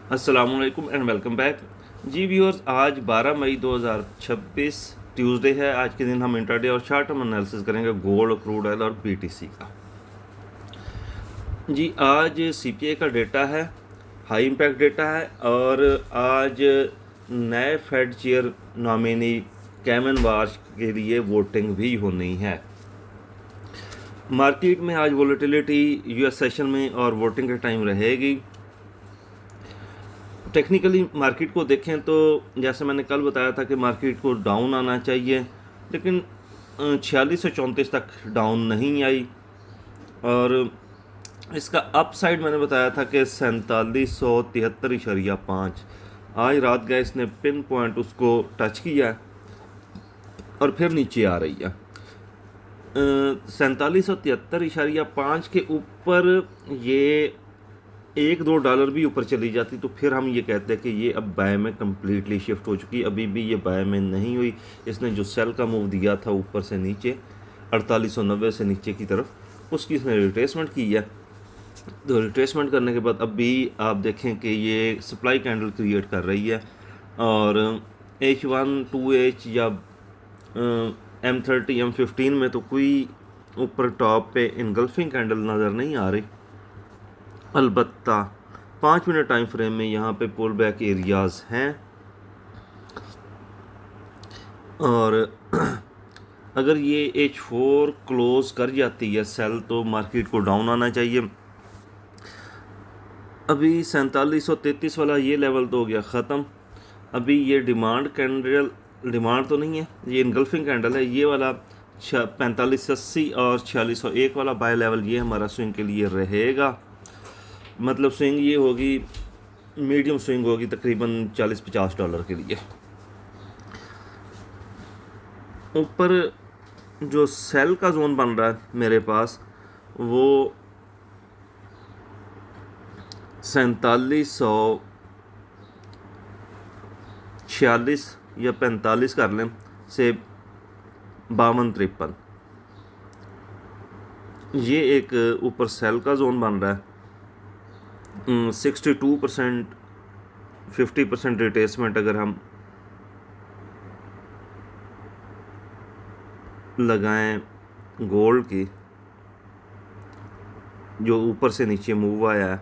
अस्सलामुअलैकुम and welcome back. जी viewers, आज 12 मई 2026 ट्यूसडे है। आज के दिन हम इंट्राडे और शॉर्ट टर्म एनालिसिस करेंगे गोल्ड, क्रूड ऑयल और बीटीसी का। जी आज सीपीआई का डेटा है, हाई इम्पैक्ट डेटा है और आज नए Fed chair nominee Kevin Warsh के लिए वोटिंग भी होनी है। मार्केट में आज वोलेटिलिटी यूएस सेशन में और वोटिंग के टाइम रहेगी। टेक्निकली मार्केट को देखें तो जैसे मैंने कल बताया था कि मार्केट को डाउन आना चाहिए, लेकिन 4634 तक डाउन नहीं आई। और इसका अप साइड मैंने बताया था कि 4773.5। आज रात गए इसने पिन पॉइंट उसको टच किया और फिर नीचे आ रही है। 4773.5 के ऊपर ये $1-2 भी ऊपर चली जाती तो फिर हम ये कहते हैं कि ये अब बाय में कम्प्लीटली शिफ्ट हो चुकी है। अभी भी ये बाय में नहीं हुई। इसने जो सेल का मूव दिया था ऊपर से नीचे 4890 से नीचे की तरफ, उसकी इसने रिट्रेसमेंट की है। तो रिट्रेसमेंट करने के बाद अभी आप देखें कि ये सप्लाई कैंडल क्रिएट कर रही है और H1 2H या M30 M15 में तो कोई ऊपर टॉप पे इनगल्फिंग कैंडल नज़र नहीं आ रही। अलबत्ता 5 मिनट टाइम फ्रेम में यहाँ पे पुल बैक एरियाज़ हैं और अगर ये H4 क्लोज कर जाती है सेल तो मार्केट को डाउन आना चाहिए। अभी 4733 वाला ये लेवल तो हो गया ख़त्म। अभी ये डिमांड कैंडल, डिमांड तो नहीं है, ये इनगल्फिंग कैंडल है। ये वाला 4580 और 4601 वाला बाय लेवल ये हमारा स्विंग के लिए रहेगा। मतलब स्विंग ये होगी, मीडियम स्विंग होगी तकरीबन $40-50 के लिए। ऊपर जो सेल का जोन बन रहा है मेरे पास वो 4746 या 45 कर लें से 5253। ये एक ऊपर सेल का जोन बन रहा है। 62% 50% रिट्रेसमेंट अगर हम लगाएं गोल्ड की, जो ऊपर से नीचे मूव आया है,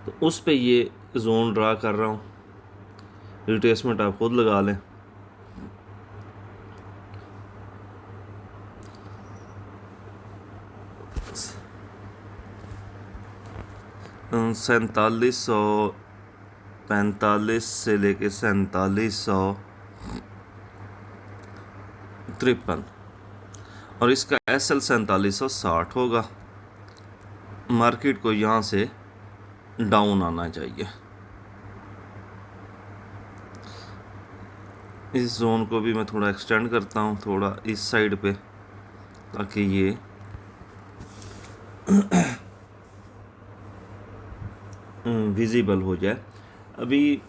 तो उस पे ये जोन ड्रा कर रहा हूँ। रिट्रेसमेंट आप खुद लगा लें। सैंतालीस सौ 45 से लेके 4753 और इसका SL 4760 होगा। मार्केट को यहाँ से डाउन आना चाहिए। इस जोन को भी मैं थोड़ा एक्सटेंड करता हूँ, थोड़ा इस साइड पे, ताकि ये विजिबल हो जाए। अभी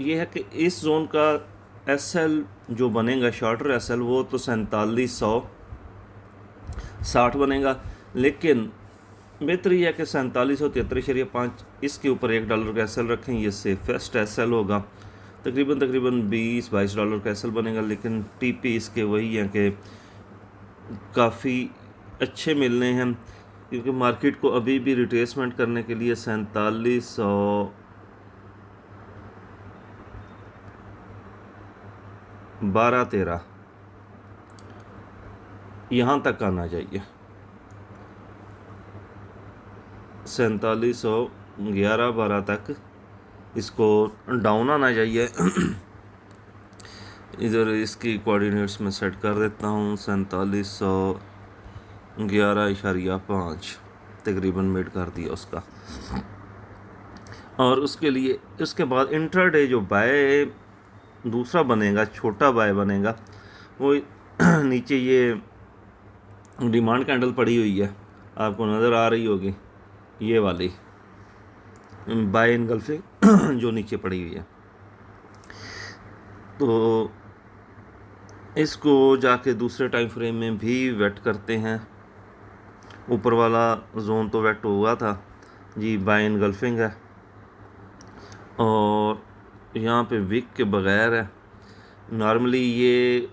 ये है कि इस जोन का SL जो बनेगा, शॉर्टर SL, वो तो 4760 बनेगा, लेकिन बेहतर यह है कि 4773.5 इसके ऊपर $1 का SL रखें। ये सेफेस्ट SL होगा। तकरीबन $20-22 का SL बनेगा, लेकिन TP इसके वही हैं कि काफ़ी अच्छे मिलने हैं, क्योंकि मार्केट को अभी भी रिट्रेसमेंट करने के लिए 4712-13 यहाँ तक आना चाहिए। 4711-12 तक इसको डाउन आना चाहिए। इधर इसकी कोऑर्डिनेट्स में सेट कर देता हूँ। 4711.5 तकरीबन मिड कर दिया उसका। और उसके लिए उसके बाद इंट्राडे जो बाय दूसरा बनेगा, छोटा बाय बनेगा, वो नीचे ये डिमांड कैंडल पड़ी हुई है, आपको नज़र आ रही होगी, ये वाली बाय इनगल्फिंग जो नीचे पड़ी हुई है। तो इसको जाके दूसरे टाइम फ्रेम में भी वेट करते हैं। ऊपर वाला जोन तो वेट हुआ था जी, बाय इनगल्फिंग है और यहाँ पे विक के बगैर है। नॉर्मली ये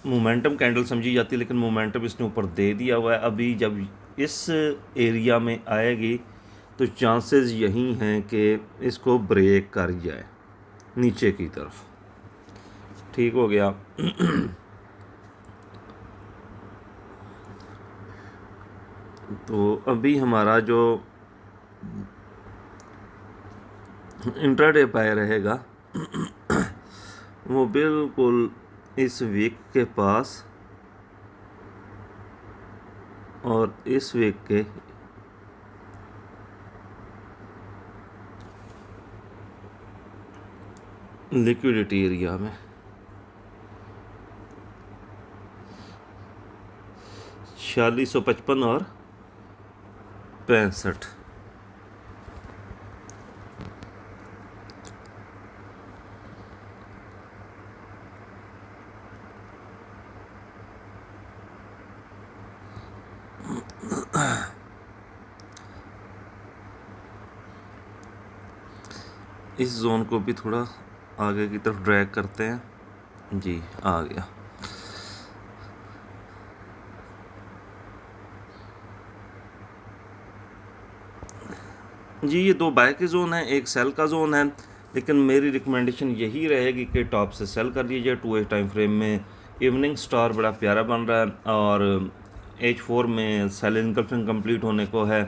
मोमेंटम कैंडल समझी जाती है, लेकिन मोमेंटम इसने ऊपर दे दिया हुआ है। अभी जब इस एरिया में आएगी तो चांसेस यही हैं कि इसको ब्रेक कर जाए नीचे की तरफ। ठीक हो गया। तो अभी हमारा जो इंट्राडे पाए रहेगा वो बिल्कुल इस वीक के पास और इस वीक के लिक्विडिटी एरिया में 4655 और 65। इस जोन को भी थोड़ा आगे की तरफ ड्रैग करते हैं जी, आ गया। जी ये दो बाय के जोन है, एक सेल का जोन है, लेकिन मेरी रिकमेंडेशन यही रहेगी कि टॉप से सेल कर लीजिए। 2 टाइम फ्रेम में इवनिंग स्टार बड़ा प्यारा बन रहा है और H4 में सेल इनकल्फिंग कंप्लीट होने को है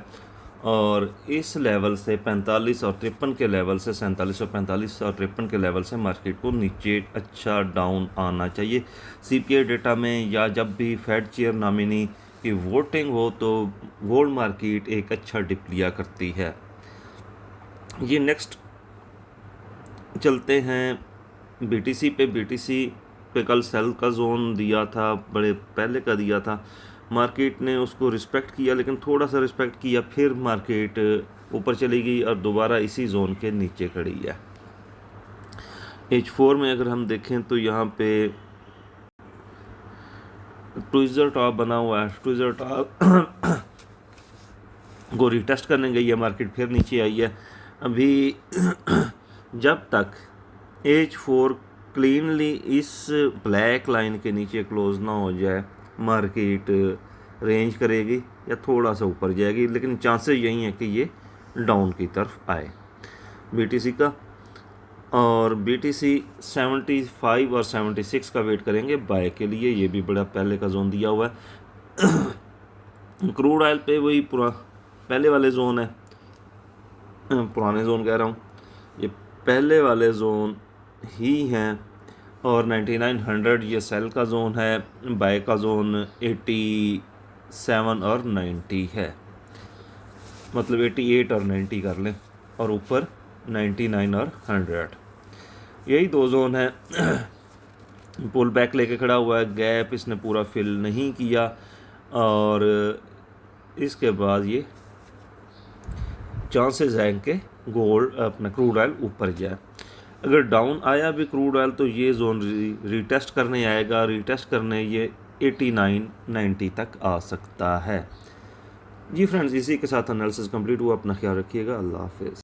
और इस लेवल से 45 और 53 के लेवल से 47 और 45 और 53 के लेवल से मार्केट को नीचे अच्छा डाउन आना चाहिए। CPI डेटा में या जब भी फेड चेयर नॉमिनी की वोटिंग हो तो गोल्ड मार्केट एक अच्छा डिप लिया करती है। ये नेक्स्ट चलते हैं BTC पे। BTC पे कल सेल का जोन दिया था, बड़े पहले का दिया था, मार्केट ने उसको रिस्पेक्ट किया, लेकिन थोड़ा सा रिस्पेक्ट किया, फिर मार्केट ऊपर चली गई और दोबारा इसी जोन के नीचे खड़ी है। H4 में अगर हम देखें तो यहाँ पे ट्विज़र टॉप बना हुआ है। ट्विज़र टॉप को रिटेस्ट करने गई है मार्केट, फिर नीचे आई है। अभी जब तक H4 क्लीनली इस ब्लैक लाइन के नीचे क्लोज ना हो जाए, मार्केट रेंज करेगी या थोड़ा सा ऊपर जाएगी, लेकिन चांसेस यही है कि ये डाउन की तरफ आए BTC का। और BTC 75 और 76 का वेट करेंगे बाय के लिए, ये भी बड़ा पहले का जोन दिया हुआ है। क्रूड ऑयल पे वही पूरा पहले वाले जोन है, पुराने जोन कह रहा हूँ, ये पहले वाले जोन ही हैं। और 9900 ये सेल का जोन है, बाय का जोन 87 और 90 है, मतलब 88 और 90 कर लें, और ऊपर 99 और 100, यही दो जोन है। पुल बैक लेके खड़ा हुआ है, गैप इसने पूरा फिल नहीं किया और इसके बाद ये चांसेस हैं कि गोल्ड अपना क्रूड ऑयल ऊपर जाए। अगर डाउन आया भी क्रूड ऑयल तो ये जोन रीटेस्ट करने आएगा, रीटेस्ट करने ये 89-90 तक आ सकता है। जी फ्रेंड्स, इसी के साथ एनालिसिस कंप्लीट हुआ। अपना ख्याल रखिएगा। अल्लाह हाफिज़।